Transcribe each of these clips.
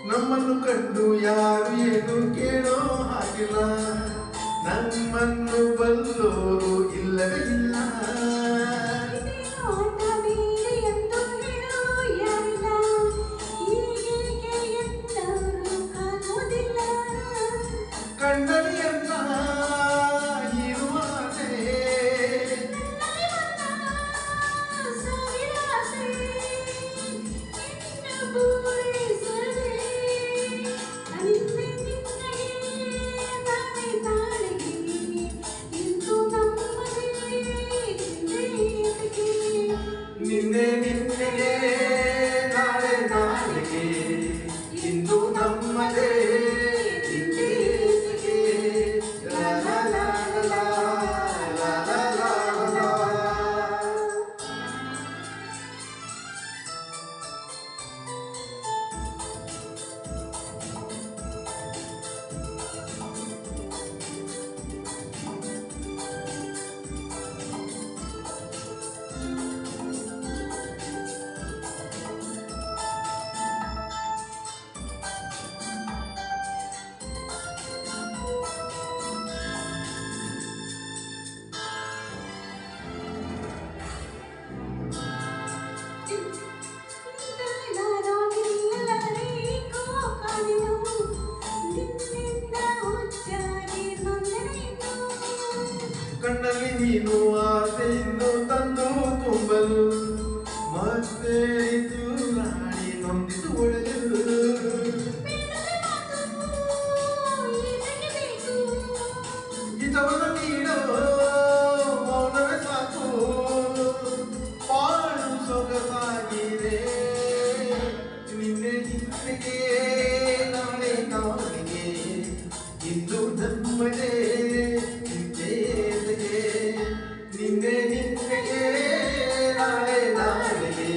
ನಮ್ಮನ್ನು ಕಂಡು ಯಾರು ಏನು ಕೇಳೋ ಹಾಗಿಲ್ಲ, ನಮ್ಮನ್ನು ಬಲ್ಲೋರು ಇಲ್ಲವೇ ಇಲ್ಲ. ಕಂಡಲಿ ಅಂತ ನಿನ್ನೆ ನಿನ್ನೆಗೆ ನಾಳೆ ನಾಳೆಗೆ ಇಂದು ನಮ್ಮದೇ ಇಂದೇಸಿಗೆ ಲಾ ಲಾ ಲಾ ಲಾ ಲಾ ಲಾ ಲಾ ಲಾ. ಕಣ್ಣಲ್ಲಿ ನೀನು ಆಸೆಯಿಂದ ತಂದು ತುಂಬಲು ಮತ್ತೆ ರಾಣಿ ನೊಂದಿತು ಒಡೆಯಲು. ಹಿತವನ್ನು ನೀಡೋ ಮೌನವೇ ಸಾಕು, ಬಾಳು ಸೊಗಸಾಗಿದೆ. ನಿನ್ನೆ ನಿನ್ನೆಗೆ ನಾಳೆ ನಾಳೆಗೆ ಇಂದು ನಮ್ಮದೇ ನಿನ್ನೆ ನಿನ್ನೆಗೆ ನಾಳೆ ನಾಳೆಗೆ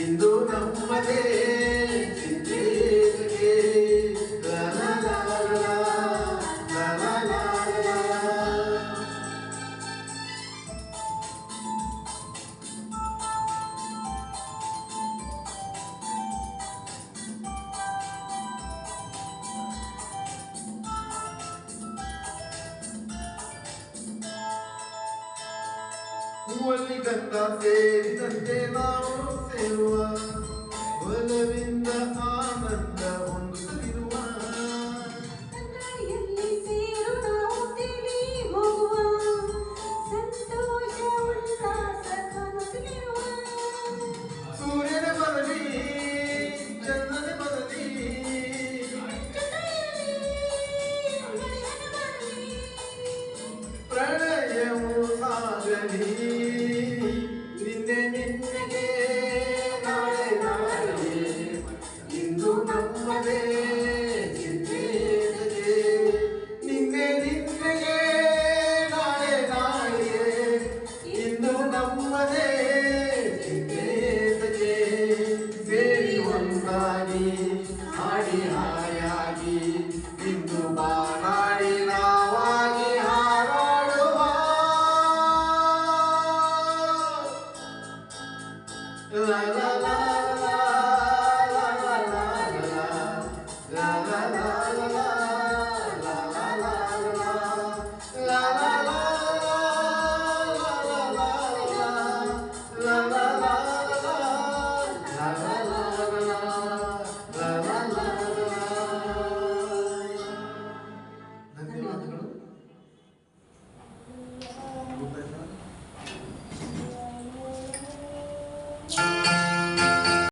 ಇಂದು ನಮ್ಮದೇ ಚಿಂತೆಗೆ ಲಾ ಲಾ ಲಾ ಲಾ ಲಾ ಲಾ ಲಾ. ಹೂವಲ್ಲಿ ಗಂಧ ಸೇರಿದಂತೆ ನಾವು ಸೇರುವ, ಒಲವಿಂದ ಆನಂದ ಹೊಂದುತ್ತಿರುವ, ಸೇರು ನಾವು ತಿಳಿ ಹೋಗುವ, ಸಂತೋಷ ಉಲ್ಲಾಸ ಕಾಣುತ್ತಿರುವ. ಸೂರ್ಯನ ಬದಲಿ ಚಂದ್ರನ ಬದಲಿ ಪ್ರಣಯವು ಸಾಗಲಿ.